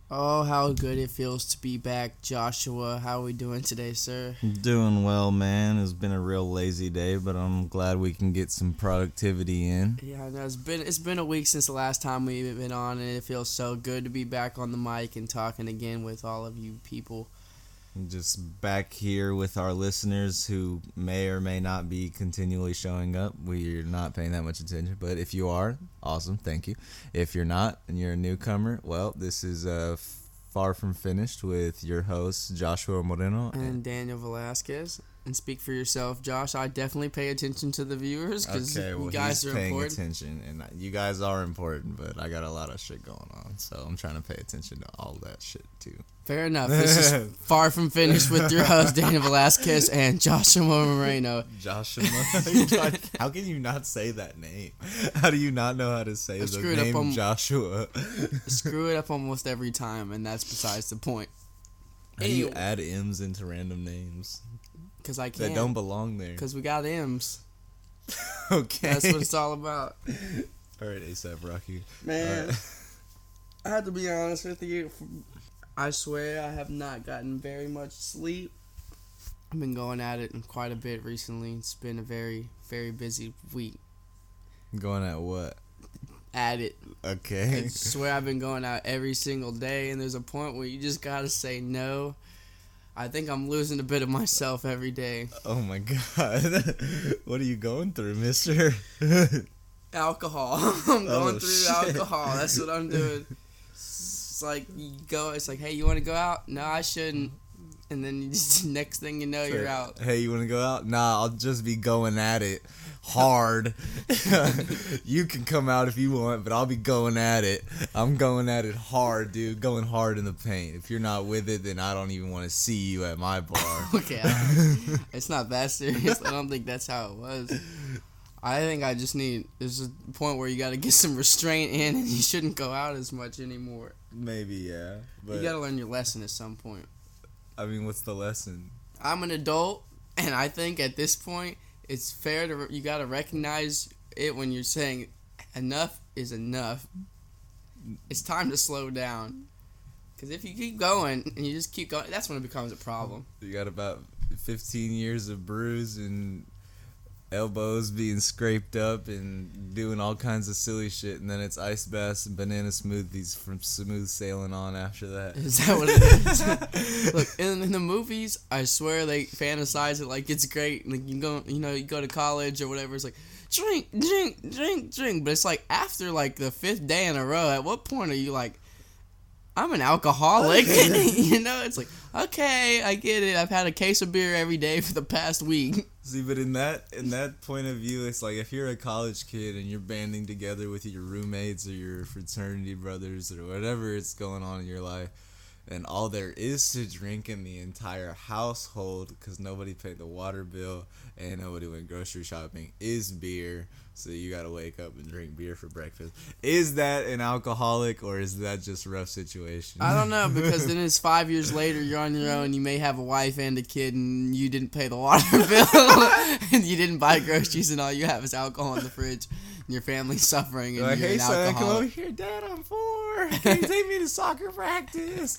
Oh, how good it feels to be back, Joshua. How are we doing today, sir? Doing well, man. It's been a real lazy day, but I'm glad we can get some productivity in. Yeah, I know it's been a week since the last time we've been on, and it feels so good to be back on the mic and talking again with all of you people. Just back here with our listeners who may or may not be continually showing up. We're not paying that much attention, but if you are, awesome, thank you. If you're not and you're a newcomer, well, this is Far From Finished with your hosts, Joshua Moreno. And Daniel Velasquez. And speak for yourself, Josh. I definitely pay attention to the viewers because you guys he's are paying important. attention, and you guys are important, but I got a lot of shit going on, so I'm trying to pay attention to all that shit too. Fair enough. This is Far From Finished with your host, Daniel Velasquez and Joshua Moreno. Joshua, how can you not say that name? How do you not know how to say the name Joshua? Screw it up almost every time, and that's besides the point. How do you add M's into random names? Because I can't. That don't belong there. Because we got M's. Okay. That's what it's all about. All right, ASAP Rocky. Man, I have to be honest with you. I swear I have not gotten very much sleep. I've been going at it quite a bit recently. It's been a very, very busy week. Going at what? At it. Okay. I swear I've been going out every single day, and there's a point where you just gotta say no. I think I'm losing a bit of myself every day. Oh my god. What are you going through, mister? Alcohol. I'm going through shit. alcohol. That's what I'm doing. It's like it's like, hey, you want to go out? No, I shouldn't. And then you just, next thing you know, you're out. Hey, you want to go out? Nah, I'll just be going at it hard. You can come out if you want, but I'll be going at it. I'm going at it hard, dude. Going hard in the paint. If you're not with it, then I don't even want to see you at my bar. Okay, it's not that serious. I don't think that's how it was. I think I just there's a point where you got to get some restraint in, and you shouldn't go out as much anymore. Maybe, yeah. But you got to learn your lesson at some point. I mean, what's the lesson? I'm an adult, and I think at this point, it's fair to you got to recognize it when you're saying enough is enough. It's time to slow down. Because if you keep going and you just keep going, that's when it becomes a problem. You got about 15 years of bruise and elbows being scraped up and doing all kinds of silly shit, and then it's ice baths and banana smoothies from smooth sailing on after that. Is that what it is? Look, in the movies, I swear they fantasize it like it's great. Like you go to college or whatever. It's like drink, drink, drink, drink. But it's like after like the 5th day in a row. At what point are you like, I'm an alcoholic? It's like, okay, I get it. I've had a case of beer every day for the past week. See, but in that point of view, it's like if you're a college kid and you're banding together with your roommates or your fraternity brothers or whatever it's going on in your life, and all there is to drink in the entire household, because nobody paid the water bill and nobody went grocery shopping, is beer. So you gotta wake up and drink beer for breakfast. Is that an alcoholic, or is that just a rough situation? I don't know, because then it's 5 years later, you're on your own, you may have a wife and a kid, and you didn't pay the water bill, and you didn't buy groceries, and all you have is alcohol in the fridge, and your family's suffering, and like, you're hey an son, alcoholic. come over here, Dad, I'm 4. Can you take me to soccer practice?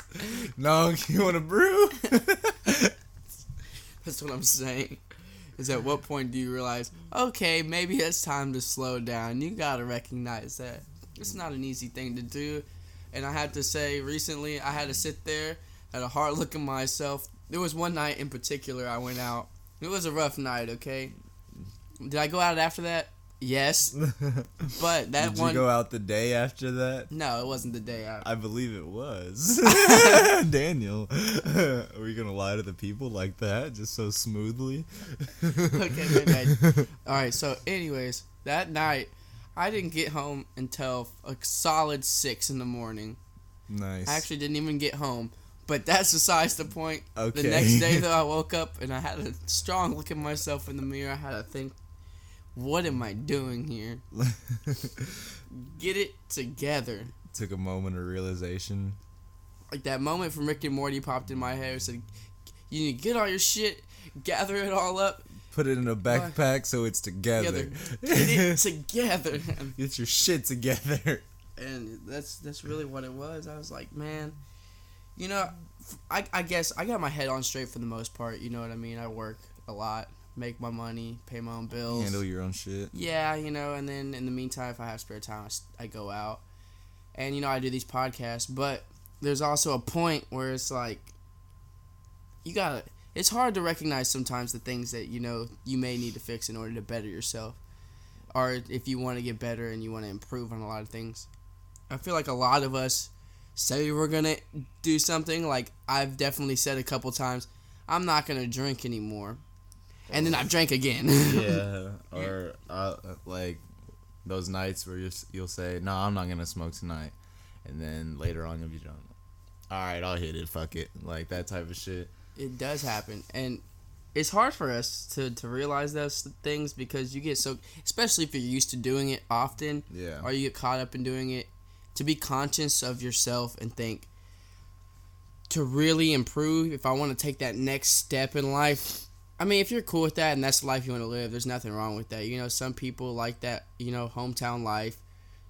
No, you want to brew? That's what I'm saying. Is at what point do you realize, okay, maybe it's time to slow down? You gotta recognize that. It's not an easy thing to do. And I had to say, recently, I had to sit there, had a hard look at myself. There was one night in particular I went out. It was a rough night, okay? Did I go out after that? Yes. But that Did one... you go out the day after that? No, it wasn't the day after. I believe it was. Daniel, are we gonna lie to the people like that, just so smoothly? Okay, maybe Alright, so anyways, that night, I didn't get home until a solid 6 in the morning. Nice. I actually didn't even get home. But that's besides the point. Okay. The next day, though, I woke up and I had a strong look at myself in the mirror. I had to think, what am I doing here? Get it together. Took a moment of realization. Like that moment from Rick and Morty popped in my head. It said, you need to get all your shit, gather it all up. Put it in a backpack so it's together. Get it together. Get your shit together. And that's really what it was. I was like, man, You know, I guess I got my head on straight for the most part. You know what I mean? I work a lot, make my money, pay my own bills. Handle your own shit. Yeah, you know, and then in the meantime, if I have spare time, I go out. And, you know, I do these podcasts. But there's also a point where it's like, it's hard to recognize sometimes the things that, you know, you may need to fix in order to better yourself. Or if you want to get better and you want to improve on a lot of things. I feel like a lot of us say we're going to do something. Like, I've definitely said a couple times, I'm not going to drink anymore. And then I drank again. Yeah, or like those nights where you'll say, no, I'm not going to smoke tonight. And then later on you'll be drunk. All right, I'll hit it, fuck it. Like that type of shit. It does happen. And it's hard for us to realize those things because you get so, especially if you're used to doing it often, Yeah. or you get caught up in doing it, to be conscious of yourself and think, to really improve, if I want to take that next step in life, I mean, if you're cool with that and that's the life you want to live, there's nothing wrong with that. You know, some people like that, you know, hometown life,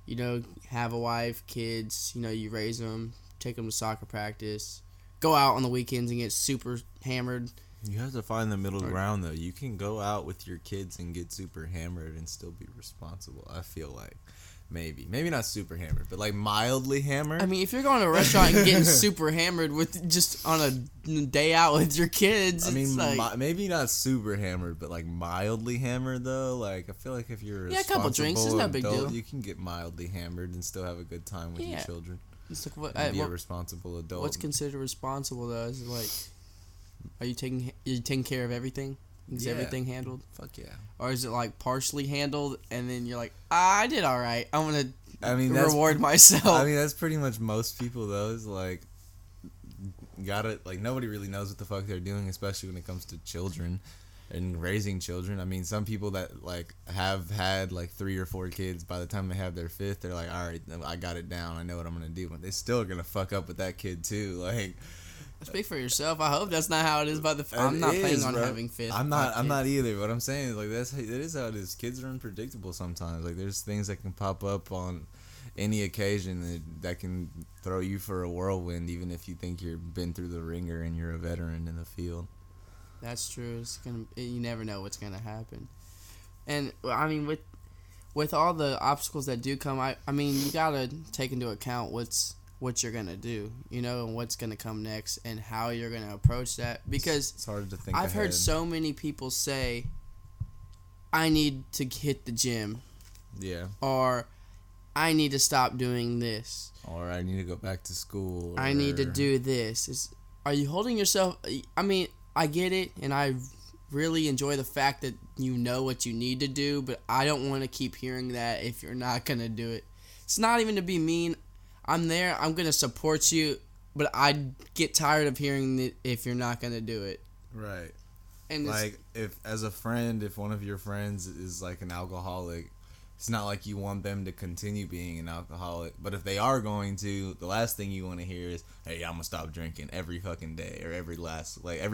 you know, have a wife, kids, you know, you raise them, take them to soccer practice, go out on the weekends and get super hammered. You have to find the middle ground, though. You can go out with your kids and get super hammered and still be responsible, I feel like. Maybe not super hammered, but like mildly hammered. I mean, if you're going to a restaurant and getting super hammered with just on a day out with your kids, I mean, like, maybe not super hammered, but like mildly hammered though. Like I feel like if you're a couple drinks, it's no big deal. You can get mildly hammered and still have a good time with your children. It's like, Be a responsible adult. What's considered responsible though? Is it like, are you taking care of everything? Is everything handled? Fuck yeah. Or is it like partially handled and then you're like, I did all right. I'm gonna reward myself. I mean, that's pretty much most people though. Is like, nobody really knows what the fuck they're doing, especially when it comes to children and raising children. I mean, some people that like have had like 3 or 4 kids, by the time they have their 5th, they're like, all right, I got it down. I know what I'm gonna do. But they still are gonna fuck up with that kid too. Like. Speak for yourself. I hope that's not how it is. I'm not planning on having 5th. I'm not either. What I'm saying is like that is how it is. Kids are unpredictable sometimes. Like there's things that can pop up on any occasion that can throw you for a whirlwind, even if you think you've been through the ringer and you're a veteran in the field. That's true. You never know what's gonna happen. And I mean, with all the obstacles that do come, I mean, you gotta take into account what you're gonna do, you know, and what's gonna come next and how you're gonna approach that, because it's hard to think I've ahead. heard so many people say, I need to hit the gym, or I need to stop doing this, or I need to go back to school, I need to do this. Are you holding yourself? I mean, I get it, and I really enjoy the fact that you know what you need to do, but I don't want to keep hearing that if you're not gonna do it. It's not even to be mean. I'm there. I'm going to support you, but I get tired of hearing it if you're not going to do it. Right. And like, if one of your friends is like an alcoholic, it's not like you want them to continue being an alcoholic. But if they are going to, the last thing you want to hear is, hey, I'm going to stop drinking every fucking day or every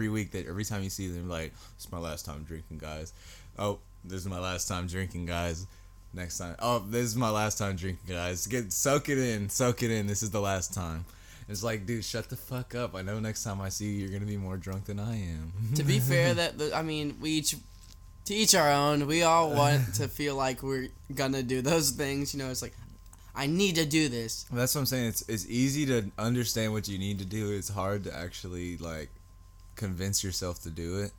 week, every time you see them, like, it's my last time drinking, guys. Oh, this is my last time drinking, guys. Next time. Oh, this is my last time drinking, guys. Soak it in. This is the last time. It's like, dude, shut the fuck up. I know next time I see you, you're gonna be more drunk than I am. To be fair, to each our own. We all want to feel like we're gonna do those things. You know, it's like, I need to do this. That's what I'm saying. It's easy to understand what you need to do. It's hard to actually like convince yourself to do it.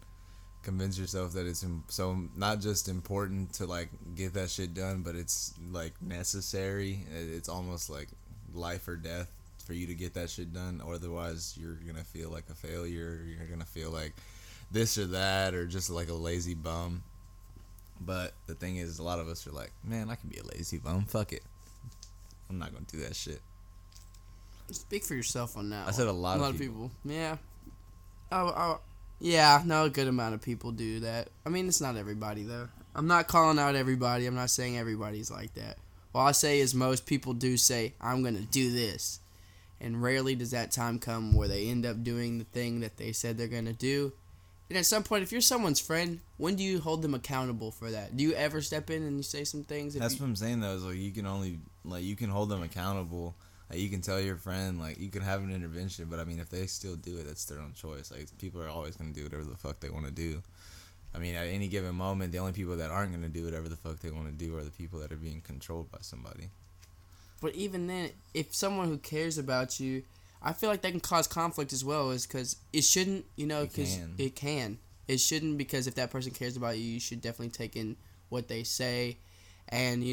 Convince yourself that it's so not just important to like get that shit done, but it's like necessary. It's almost like life or death for you to get that shit done. Or otherwise, you're gonna feel like a failure. You're gonna feel like this or that, or just like a lazy bum. But the thing is, a lot of us are like, man, I can be a lazy bum. Fuck it. I'm not gonna do that shit. Speak for yourself on that. I said a lot of people. Yeah. Yeah, no, a good amount of people do that. I mean, it's not everybody, though. I'm not calling out everybody. I'm not saying everybody's like that. All I say is most people do say, I'm going to do this. And rarely does that time come where they end up doing the thing that they said they're going to do. And at some point, if you're someone's friend, when do you hold them accountable for that? Do you ever step in and you say some things? That's what I'm saying, though, is like you can hold them accountable Like, you can tell your friend, like, you can have an intervention, but I mean, if they still do it, that's their own choice. Like, people are always going to do whatever the fuck they want to do. I mean, at any given moment, the only people that aren't going to do whatever the fuck they want to do are the people that are being controlled by somebody. But even then, if someone who cares about you, I feel like that can cause conflict as well, is because it shouldn't, because it can. It shouldn't, because if that person cares about you, you should definitely take in what they say and,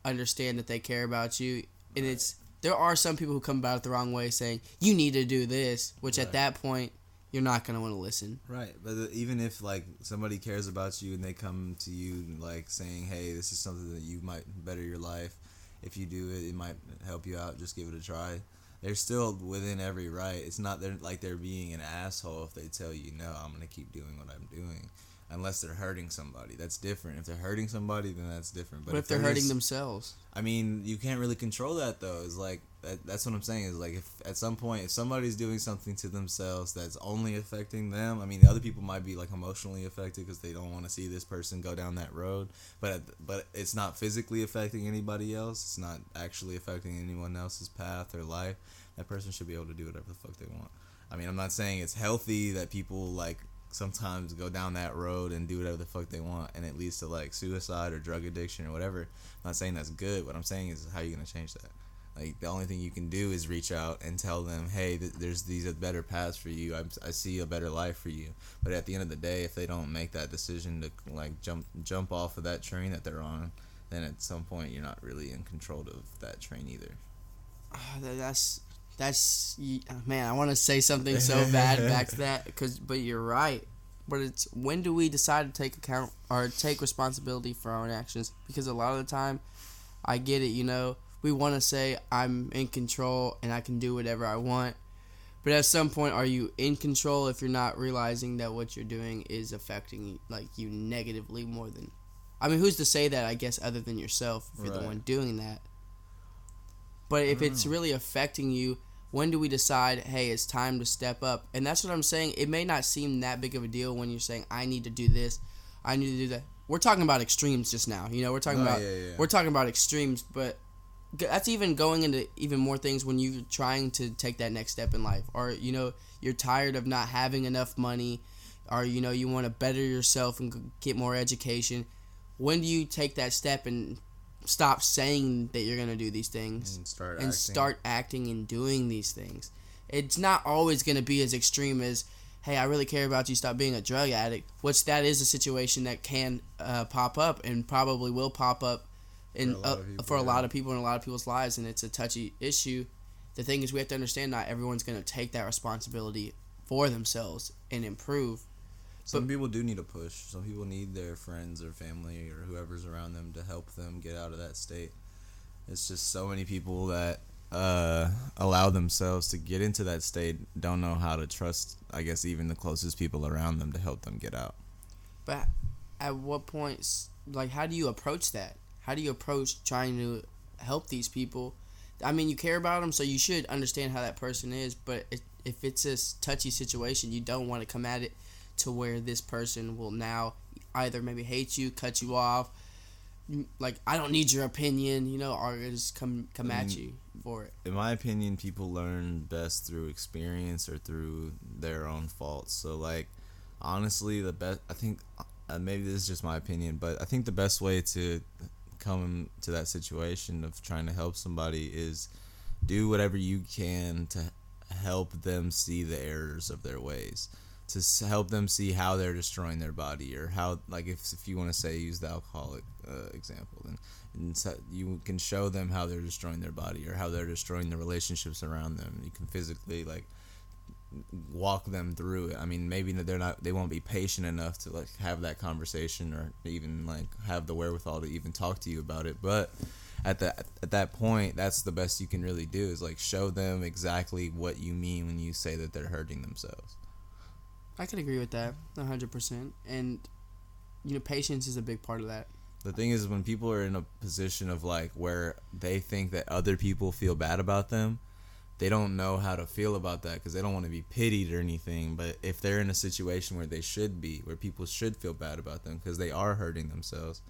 understand that they care about you. And Right. there are some people who come about it the wrong way, saying, you need to do this, which Right. at that point, you're not going to want to listen. Right, but even if, like, somebody cares about you and they come to you, like, saying, hey, this is something that you might better your life. If you do it, it might help you out. Just give it a try. They're still within every right. It's not they're being an asshole if they tell you, no, I'm going to keep doing what I'm doing. Unless they're hurting somebody. That's different. If they're hurting somebody, then that's different. But if they're hurting themselves? I mean, you can't really control that, though. It's like, that's what I'm saying. Is like, if at some point, if somebody's doing something to themselves that's only affecting them, I mean, the other people might be, like, emotionally affected because they don't want to see this person go down that road. But it's not physically affecting anybody else. It's not actually affecting anyone else's path or life. That person should be able to do whatever the fuck they want. I mean, I'm not saying it's healthy that people, like, sometimes go down that road and do whatever the fuck they want and it leads to, like, suicide or drug addiction or whatever. I'm not saying that's good. What I'm saying is, how are you going to change that? Like, the only thing you can do is reach out and tell them, hey, there's these better paths for you. I see a better life for you. But at the end of the day, if they don't make that decision to, like, jump off of that train that they're on, then at some point you're not really in control of that train either. That's man, I want to say something so bad back to that, but you're right. But it's, when do we decide to take account or take responsibility for our own actions? Because a lot of the time, I get it, we want to say I'm in control and I can do whatever I want. But at some point, are you in control if you're not realizing that what you're doing is affecting, like, you negatively more than... I mean, who's to say that, I guess, other than yourself, if you're the one doing that? But if it's really affecting you, when do we decide, hey, it's time to step up? And that's what I'm saying. It may not seem that big of a deal when you're saying, I need to do this, I need to do that. We're talking about extremes just now. We're talking we're talking about extremes, but that's even going into even more things when you're trying to take that next step in life. Or, you're tired of not having enough money, or, you want to better yourself and get more education. When do you take that step and stop saying that you're going to do these things and start acting and doing these things? It's not always going to be as extreme as, hey, I really care about you, stop being a drug addict, which that is a situation that can pop up and probably will pop up for a lot of people in a lot of people's lives, and it's a touchy issue. The thing is, we have to understand not everyone's going to take that responsibility for themselves and improve. Some people do need a push. Some people need their friends or family or whoever's around them to help them get out of that state. It's just so many people that allow themselves to get into that state don't know how to trust, I guess, even the closest people around them to help them get out. But at what point, like, how do you approach that? How do you approach trying to help these people? I mean, you care about them, so you should understand how that person is, but if it's a touchy situation, you don't want to come at it to where this person will now either maybe hate you, cut you off, like, I don't need your opinion, or just come at you for it. In my opinion, people learn best through experience or through their own faults. So, like, honestly, the best, I think, maybe this is just my opinion, but I think the best way to come to that situation of trying to help somebody is do whatever you can to help them see the errors of their ways, to help them see how they're destroying their body, or how, like, if you want to say, use the alcoholic example, then you can show them how they're destroying their body or how they're destroying the relationships around them. You can physically, like, walk them through it. I mean, maybe they won't be patient enough to, like, have that conversation or even, like, have the wherewithal to even talk to you about it, but at that point, that's the best you can really do, is, like, show them exactly what you mean when you say that they're hurting themselves. I can agree with that 100%, and patience is a big part of that. The thing is, when people are in a position of, like, where they think that other people feel bad about them, they don't know how to feel about that because they don't want to be pitied or anything. But if they're in a situation where they should be, where people should feel bad about them because they are hurting themselves,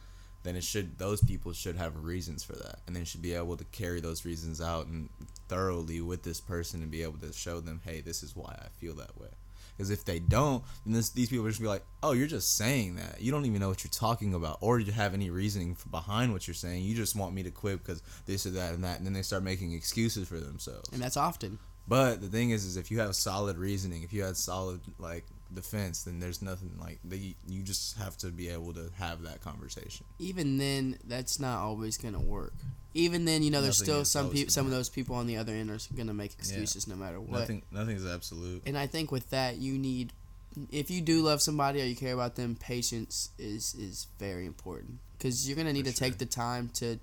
then those people should have reasons for that, and then should be able to carry those reasons out and thoroughly with this person and be able to show them, hey, this is why I feel that way. Because if they don't, then these people are just be like, oh, you're just saying that. You don't even know what you're talking about, or you have any reasoning behind what you're saying. You just want me to quit because this or that and that, and then they start making excuses for themselves. And that's often. But the thing is if you have solid reasoning, if you have solid like defense, then there's nothing like you just have to be able to have that conversation. Even then, that's not always gonna work. Even then, there's still some of those people on the other end are gonna make excuses no matter what. Nothing's absolute. And I think with that, if you do love somebody or you care about them, patience is very important, because you're gonna need to take the time to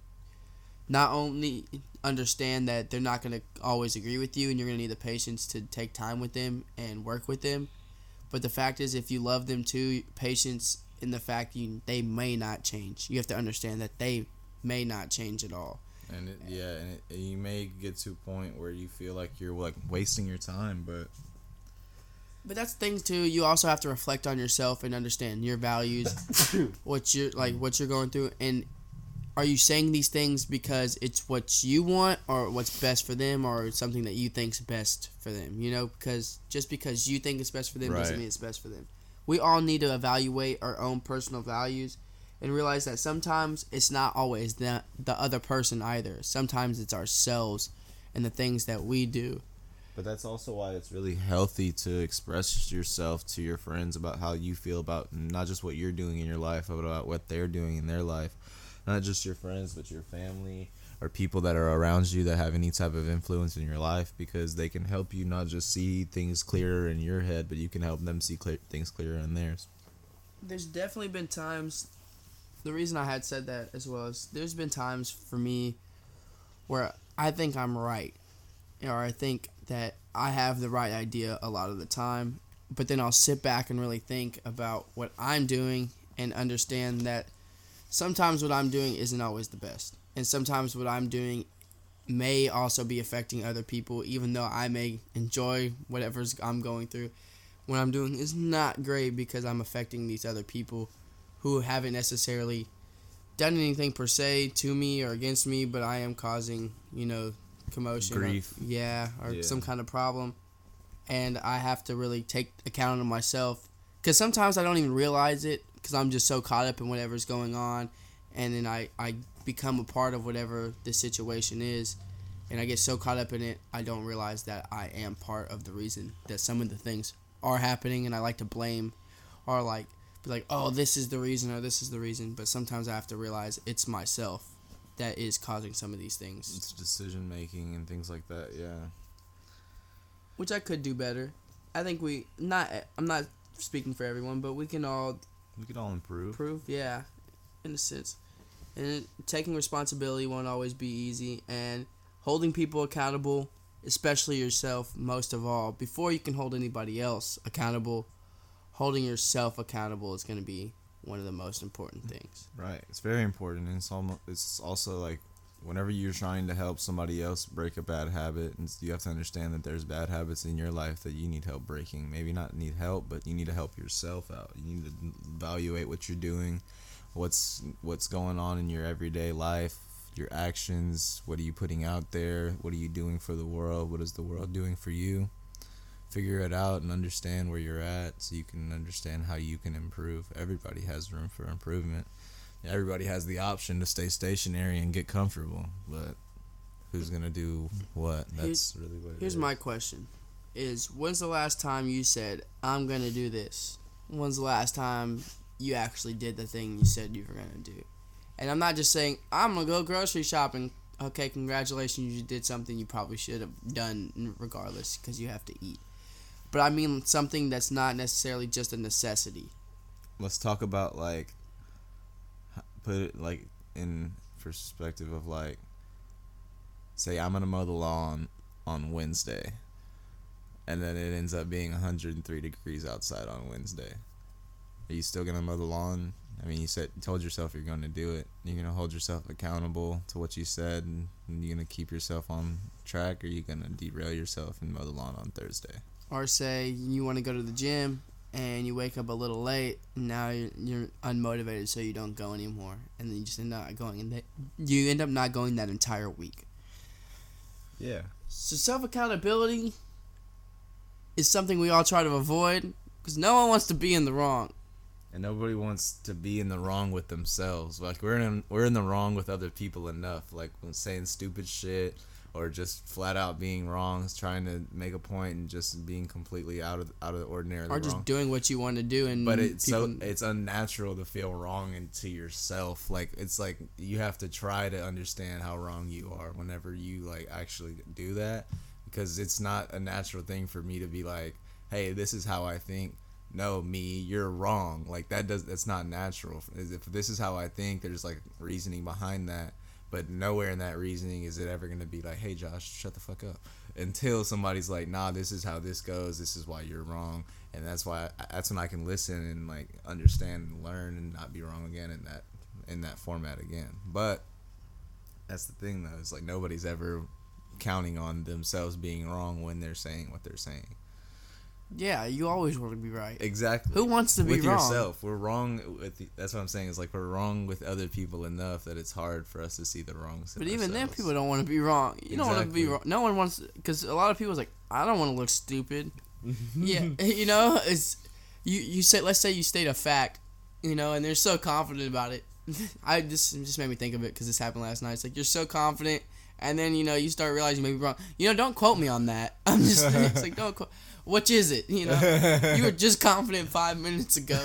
not only understand that they're not gonna always agree with you, and you're gonna need the patience to take time with them and work with them. But the fact is, if you love them too, patience in the fact they may not change. You have to understand that they may not change at all. And you may get to a point where you feel like you're like wasting your time, but that's things too. You also have to reflect on yourself and understand your values, what you're going through, and are you saying these things because it's what you want or what's best for them, or something that you think's best for them? Because just because you think it's best for them doesn't mean it's best for them. We all need to evaluate our own personal values and realize that sometimes it's not always the other person either. Sometimes it's ourselves and the things that we do. But that's also why it's really healthy to express yourself to your friends about how you feel about not just what you're doing in your life, but about what they're doing in their life. Not just your friends, but your family or people that are around you that have any type of influence in your life, because they can help you not just see things clearer in your head, but you can help them see things clearer in theirs. There's definitely been times, the reason I had said that as well is there's been times for me where I think I'm right, or I think that I have the right idea a lot of the time, but then I'll sit back and really think about what I'm doing and understand that sometimes what I'm doing isn't always the best. And sometimes what I'm doing may also be affecting other people, even though I may enjoy whatever I'm going through. What I'm doing is not great because I'm affecting these other people who haven't necessarily done anything per se to me or against me, but I am causing, commotion. Grief. Or some kind of problem. And I have to really take account of myself, because sometimes I don't even realize it, because I'm just so caught up in whatever's going on, and then I become a part of whatever the situation is, and I get so caught up in it, I don't realize that I am part of the reason that some of the things are happening, and I like to blame, or be like, oh, this is the reason, or this is the reason, but sometimes I have to realize it's myself that is causing some of these things. It's decision making and things like that, yeah. Which I could do better. I think I'm not speaking for everyone, but we can all improve. Yeah, in a sense. And taking responsibility won't always be easy, and holding people accountable, especially yourself, most of all, before you can hold anybody else accountable, holding yourself accountable is going to be one of the most important things. Right. It's very important, and it's also like whenever you're trying to help somebody else break a bad habit, and you have to understand that there's bad habits in your life that you need help breaking. Maybe not need help, but you need to help yourself out. You need to evaluate what you're doing, what's going on in your everyday life, your actions, what are you putting out there, what are you doing for the world, what is the world doing for you. Figure it out and understand where you're at so you can understand how you can improve. Everybody has room for improvement. Everybody has the option to stay stationary and get comfortable, but who's going to do what? That's really what it is. Here's my question. When's the last time you said, I'm going to do this? When's the last time you actually did the thing you said you were going to do? And I'm not just saying, I'm going to go grocery shopping. Okay, congratulations, you did something you probably should have done regardless because you have to eat. But I mean something that's not necessarily just a necessity. Let's talk about, put it, in perspective of, say I'm going to mow the lawn on Wednesday, and then it ends up being 103 degrees outside on Wednesday. Are you still going to mow the lawn? I mean, you told yourself you're going to do it. You're going to hold yourself accountable to what you said, and you're going to keep yourself on track, or are you going to derail yourself and mow the lawn on Thursday? Or say you want to go to the gym, and you wake up a little late, and now you're unmotivated, so you don't go anymore, and then you just end up not going, and you end up not going that entire week. Yeah. So self-accountability is something we all try to avoid, because no one wants to be in the wrong. And nobody wants to be in the wrong with themselves. Like, we're in the wrong with other people enough. Like, when saying stupid shit, or just flat out being wrong, trying to make a point and just being completely out of the ordinary. Or just doing what you want to do, and but it's unnatural to feel wrong into yourself. Like, it's like you have to try to understand how wrong you are whenever you like actually do that, because it's not a natural thing for me to be like, hey, this is how I think. No, me, you're wrong. Like, that's not natural. If this is how I think, there's like reasoning behind that. But nowhere in that reasoning is it ever going to be like, hey, Josh, shut the fuck up. Until somebody's like, nah, this is how this goes. This is why you're wrong. And that's when I can listen and like understand and learn and not be wrong again in that format again. But that's the thing, though. It's like nobody's ever counting on themselves being wrong when they're saying what they're saying. Yeah, you always want to be right. Exactly. Who wants to be with wrong? With yourself. We're wrong with that's what I'm saying. Is like we're wrong with other people enough that it's hard for us to see the wrongs. But even then, people don't want to be wrong. You don't want to be wrong. No one wants, because a lot of people's like, I don't want to look stupid. Yeah, you know, it's you say, let's say you state a fact, you know, and they're so confident about it. This just made me think of it because this happened last night. It's like you're so confident, and then you know you start realizing you may be wrong. You know, don't quote me on that. I'm just it's like don't quote. Which is it? You know, you were just confident 5 minutes ago.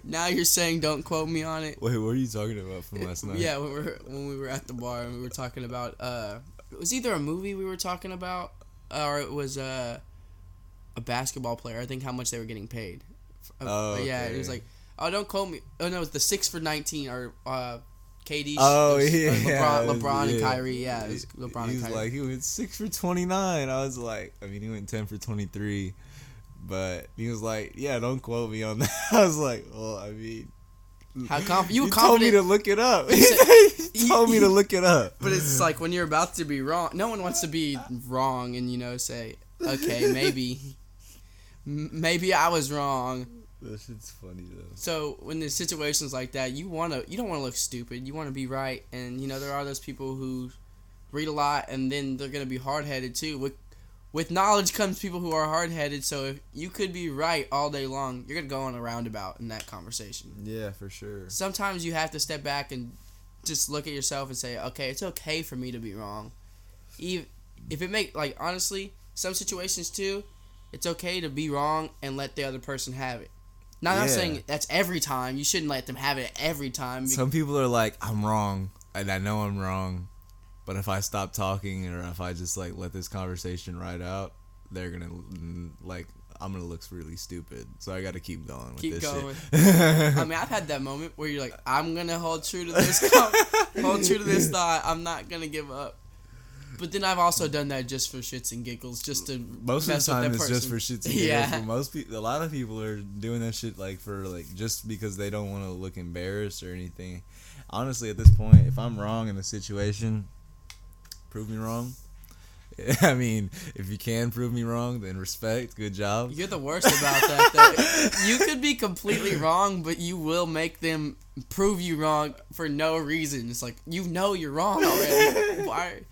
Now you're saying don't quote me on it. Wait, what are you talking about from last night? Yeah, when we were at the bar and we were talking about it was either a movie we were talking about or it was a basketball player. I think how much they were getting paid. Yeah, it was like, oh, don't quote me. Oh no, it was the 6 for 19 or KD. Oh yeah, LeBron and Kyrie. Yeah, it was LeBron and Kyrie. He was like, he went 6 for 29. I was like, I mean, he went 10 for 23, but he was like, yeah, don't quote me on that. I was like, well, I mean, how you were confident. Told me to look it up. He told me to look it up. But it's like when you're about to be wrong. No one wants to be wrong and, you know, say, okay, maybe I was wrong. That shit's funny though. So when there's situations like that, you don't want to look stupid. You want to be right, and you know there are those people who read a lot, and then they're gonna be hard headed too. With knowledge comes people who are hard headed. So if you could be right all day long, you're gonna go on a roundabout in that conversation. Yeah, for sure. Sometimes you have to step back and just look at yourself and say, okay, it's okay for me to be wrong. Even if it honestly, some situations too, it's okay to be wrong and let the other person have it. Now, I'm not saying that's every time. You shouldn't let them have it every time. Some people are like, I'm wrong, and I know I'm wrong, but if I stop talking or if I just like let this conversation ride out, they're gonna like I'm gonna look really stupid. So I got to keep going with this shit. I mean, I've had that moment where you're like, I'm gonna hold true to this, thought. I'm not gonna give up. But then I've also done that just for shits and giggles, just to most mess of the time with that it's person. just for shits and giggles. Yeah. Most people, a lot of people are doing that shit like for like just because they don't want to look embarrassed or anything. Honestly, at this point, if I'm wrong in a situation, prove me wrong. I mean, if you can prove me wrong, then respect. Good job. You're the worst about that, though. You could be completely wrong, but you will make them prove you wrong for no reason. It's like, you know you're wrong already. Why?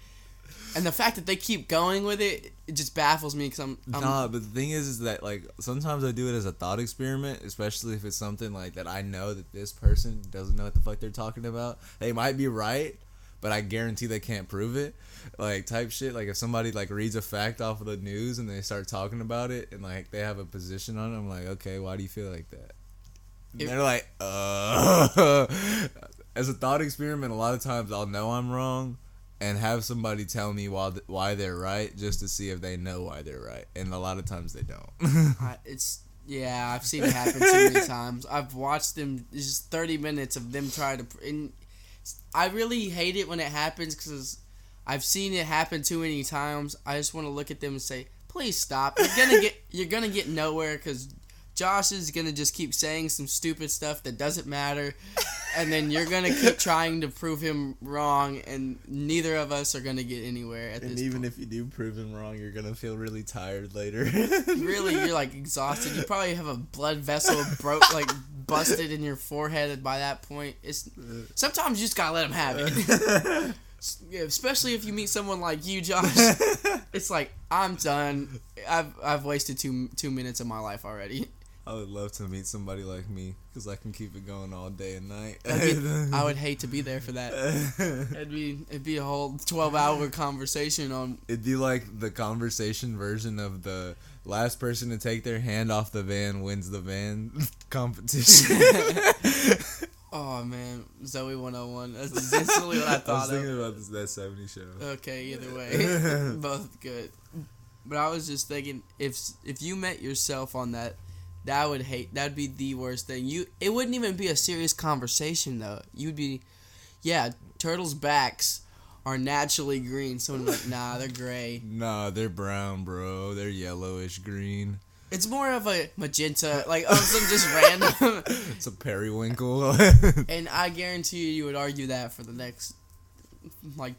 And the fact that they keep going with it, it just baffles me because I'm Nah, but the thing is that like sometimes I do it as a thought experiment, especially if it's something like that I know that this person doesn't know what the fuck they're talking about. They might be right, but I guarantee they can't prove it. Like type shit. Like if somebody like reads a fact off of the news and they start talking about it and like they have a position on it, I'm like, okay, why do you feel like that? And they're like, As a thought experiment, a lot of times I'll know I'm wrong and have somebody tell me why they're right just to see if they know why they're right. And a lot of times they don't. I've seen it happen too many times. I've watched them, just 30 minutes of them try to... And I really hate it when it happens because I've seen it happen too many times. I just want to look at them and say, please stop. You're gonna get nowhere because Josh is gonna just keep saying some stupid stuff that doesn't matter. and then you're gonna keep trying to prove him wrong, and neither of us are gonna get anywhere at this point. And even if you do prove him wrong, you're gonna feel really tired later. Really, you're like exhausted. You probably have a blood vessel busted in your forehead by that point. It's sometimes you just gotta let him have it. Yeah, especially if you meet someone like you, Josh. It's like, I'm done. I've wasted two minutes of my life already. I would love to meet somebody like me, because I can keep it going all day and night. I would hate to be there for that. It'd be a whole 12-hour conversation on... It'd be like the conversation version of the last person to take their hand off the van wins the van competition. Oh, man. Zoe 101. That's essentially what I thought I was thinking about that 70s show. Okay, either way. Both good. But I was just thinking, if you met yourself on that'd be the worst thing. It wouldn't even be a serious conversation, though. You'd be, yeah, turtles' backs are naturally green. Someone would be like, nah, they're gray. Nah, they're brown, bro. They're yellowish green. It's more of a magenta, like, some just random. It's a periwinkle. And I guarantee you would argue that for the next,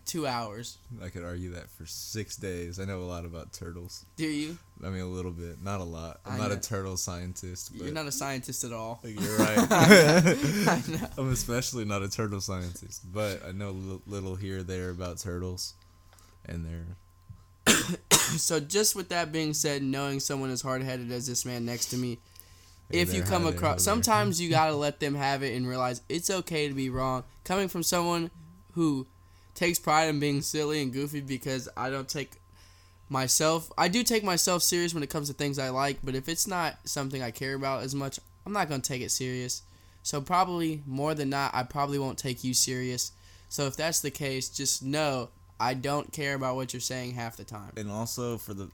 2 hours. I could argue that for 6 days. I know a lot about turtles. Do you? I mean, a little bit. Not a lot. I'm not a turtle scientist. But you're not a scientist at all. You're right. I know. I'm especially not a turtle scientist. But I know little here or there about turtles. And they're... So just with that being said, knowing someone as hard-headed as this man next to me, if you come across... Sometimes you gotta let them have it and realize it's okay to be wrong. Coming from someone who takes pride in being silly and goofy, because I do take myself serious when it comes to things I like, but if it's not something I care about as much, I'm not going to take it serious. So probably more than not, I probably won't take you serious. So if that's the case, just know I don't care about what you're saying half the time. And also, for the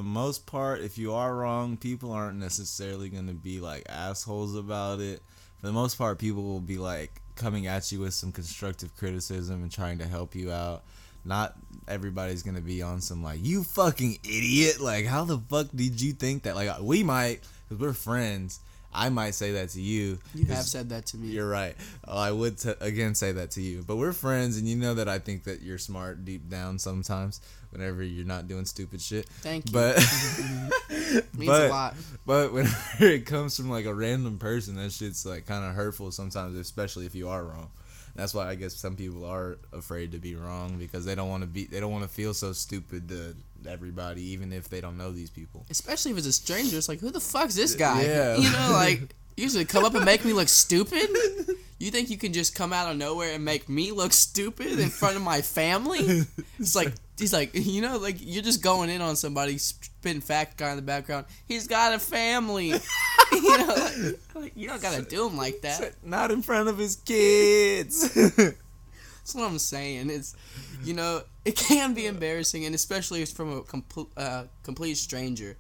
most part, if you are wrong, people aren't necessarily going to be like assholes about it. For the most part, people will be like coming at you with some constructive criticism and trying to help you out. Not everybody's gonna be on some like, you fucking idiot, like how the fuck did you think that? Like, we might, because we're friends, I might say that to you. You have said that to me. You're right. I would again say that to you, but we're friends, and you know that I think that you're smart deep down sometimes whenever you're not doing stupid shit. Thank you. But means a lot. But whenever it comes from like a random person, that shit's like kind of hurtful sometimes, especially if you are wrong. That's why I guess some people are afraid to be wrong, because they don't want to feel so stupid to everybody, even if they don't know these people. Especially if it's a stranger. It's like, who the fuck's this guy? Yeah. You know, like, usually come up and make me look stupid? You think you can just come out of nowhere and make me look stupid in front of my family? It's like, he's like, you know, like, you're just going in on somebody, spitting fact guy in the background. He's got a family. You know, like, you don't gotta do him like that. Not in front of his kids. That's what I'm saying. It's, you know, it can be embarrassing, and especially if it's from a complete stranger.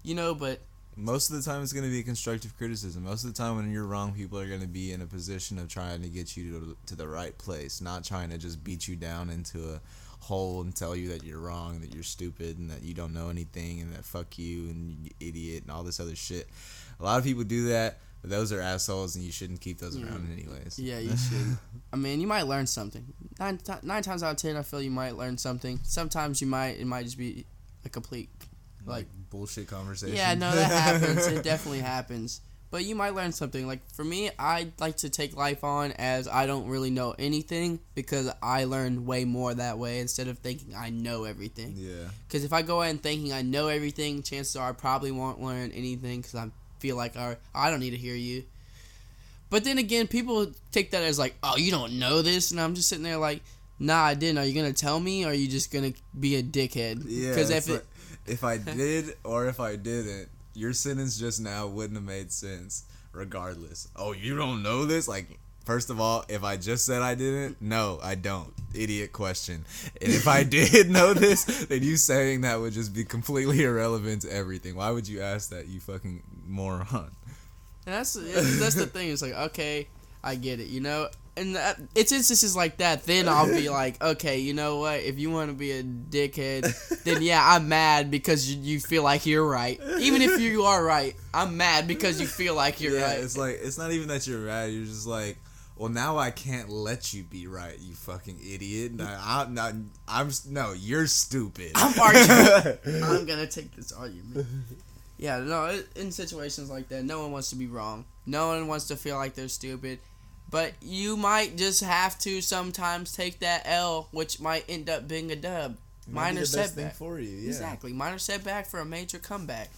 You know, but... Most of the time, it's going to be constructive criticism. Most of the time, when you're wrong, people are going to be in a position of trying to get you to the right place, not trying to just beat you down into a hole and tell you that you're wrong, that you're stupid, and that you don't know anything, and that fuck you, and you idiot, and all this other shit. A lot of people do that, but those are assholes, and you shouldn't keep those around anyways. Yeah, you should. I mean, you might learn something. Nine times out of 10, I feel you might learn something. Sometimes it might just be a complete... like bullshit conversation. Yeah, no, that happens. It definitely happens. But you might learn something. Like, for me, I like to take life on as I don't really know anything, because I learn way more that way instead of thinking I know everything. Yeah. Because if I go in thinking I know everything, chances are I probably won't learn anything, because I feel like I don't need to hear you. But then again, people take that as like, oh, you don't know this? And I'm just sitting there like, nah, I didn't. Are you going to tell me, or are you just going to be a dickhead? Yeah, Because if I did or if I didn't, your sentence just now wouldn't have made sense regardless. Oh, you don't know this? Like, first of all, if I just said I didn't, no, I don't. Idiot question. And if I did know this, then you saying that would just be completely irrelevant to everything. Why would you ask that, you fucking moron? And that's the thing. It's like, okay, I get it, you know? And it's instances like that, then I'll be like, okay, you know what? If you want to be a dickhead, then yeah, I'm mad because you feel like you're right. Even if you are right, I'm mad because you feel like you're right. It's like, it's not even that you're mad. You're just like, well, now I can't let you be right, you fucking idiot. No, you're stupid. I'm arguing. I'm gonna take this argument. Yeah, no, in situations like that, no one wants to be wrong. No one wants to feel like they're stupid. But you might just have to sometimes take that L, which might end up being a dub. Minor setback for you, yeah. Exactly. Minor setback for a major comeback.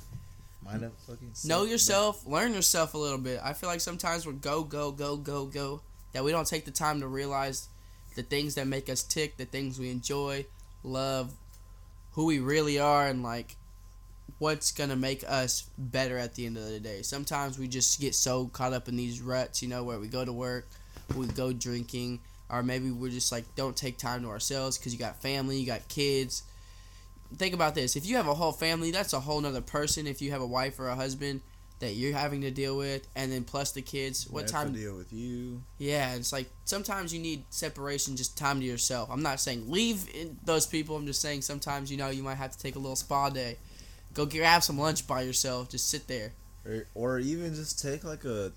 Minor fucking setback. Know yourself. Learn yourself a little bit. I feel like sometimes we're go, that we don't take the time to realize the things that make us tick, the things we enjoy, love, who we really are, and like what's gonna make us better at the end of the day. Sometimes we just get so caught up in these ruts, where we go to work, we go drinking, or maybe we're just like don't take time to ourselves because you got family, you got kids. Think about this: if you have a whole family, that's a whole nother person. If you have a wife or a husband that you're having to deal with, and then plus the kids, what time to deal with you? Yeah, it's like sometimes you need separation, just time to yourself. I'm not saying leave those people. I'm just saying sometimes you might have to take a little spa day, go grab some lunch by yourself, just sit there, or even just take like a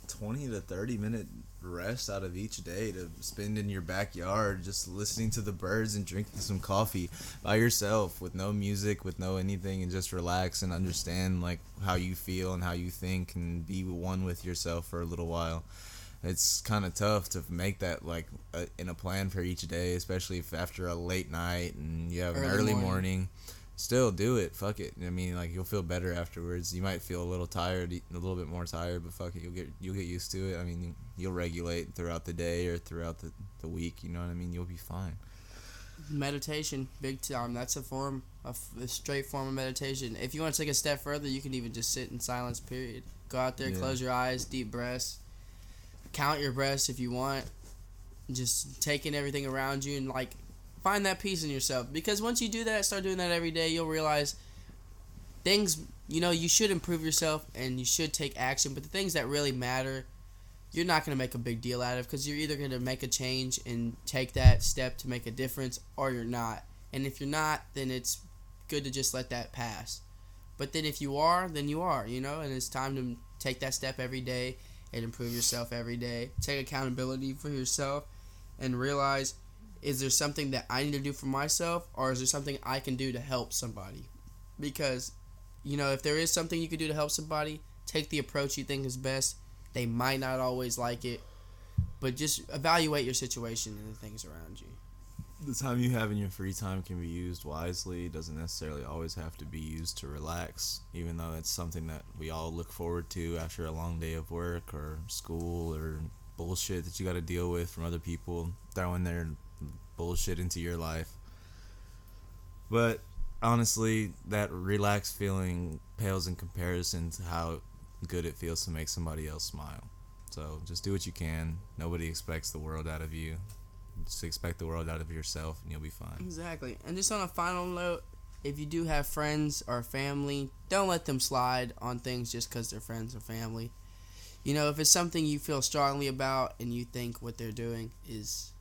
20 to 30 minute rest out of each day to spend in your backyard just listening to the birds and drinking some coffee by yourself with no music, with no anything, and just relax and understand like how you feel and how you think and be one with yourself for a little while. It's kind of tough to make that like in a plan for each day, especially if after a late night and you have an early morning. Still do it. Fuck it. I mean, like, you'll feel better afterwards. You might feel a little tired, a little bit more tired, but fuck it, you'll get used to it. I mean, you'll regulate throughout the day or throughout the week. You know what I mean? You'll be fine. Meditation, big time. That's a straight form of meditation. If you want to take a step further, you can even just sit in silence. Period. Go out there, close your eyes, deep breaths. Count your breaths if you want. Just taking everything around you and like. Find that peace in yourself, because once you do that, start doing that every day, you'll realize things, you should improve yourself and you should take action, but the things that really matter, you're not going to make a big deal out of, because you're either going to make a change and take that step to make a difference, or you're not. And if you're not, then it's good to just let that pass. But then if you are, then you are, and it's time to take that step every day and improve yourself every day. Take accountability for yourself and realize, is there something that I need to do for myself, or is there something I can do to help somebody? Because, if there is something you can do to help somebody, take the approach you think is best. They might not always like it, but just evaluate your situation and the things around you. The time you have in your free time can be used wisely. It doesn't necessarily always have to be used to relax, even though it's something that we all look forward to after a long day of work or school or bullshit that you got to deal with from other people throwing their bullshit into your life. But honestly, that relaxed feeling pales in comparison to how good it feels to make somebody else smile. So just do what you can. Nobody expects the world out of you. Just expect the world out of yourself and you'll be fine. Exactly. And just on a final note, if you do have friends or family, don't let them slide on things just because they're friends or family. If it's something you feel strongly about and you think what they're doing is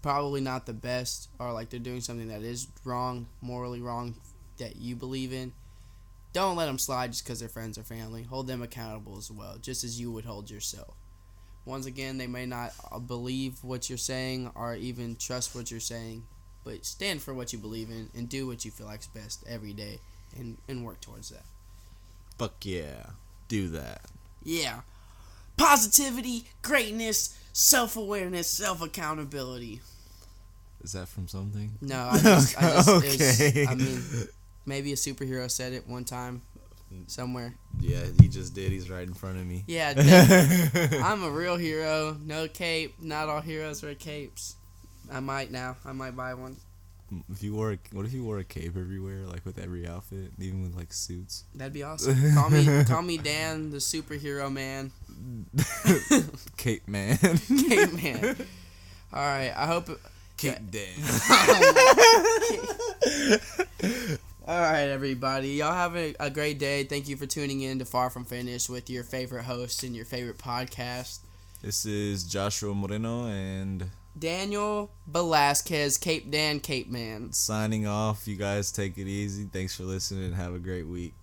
probably not the best, or like they're doing something that is wrong, morally wrong, that you believe in, don't let them slide just because they're friends or family. Hold them accountable as well, just as you would hold yourself. Once again, they may not believe what you're saying or even trust what you're saying, but stand for what you believe in and do what you feel like's best every day and work towards that. Fuck yeah. Do that. Yeah. Positivity, greatness, self-awareness, self-accountability. Is that from something? No, I just okay. Maybe a superhero said it one time somewhere. Yeah, he just did. He's right in front of me. Yeah, I'm a real hero. No cape. Not all heroes wear capes. I might buy one. What if you wore a cape everywhere, like with every outfit, even with like suits? That'd be awesome. Call me Dan, the superhero man. Cape man. Cape man. All right. I hope. Cape Dan. All right, everybody. Y'all have a great day. Thank you for tuning in to Far From Finished with your favorite host and your favorite podcast. This is Joshua Moreno and Daniel Velasquez, Cape Dan, Cape Man. Signing off. You guys take it easy. Thanks for listening and have a great week.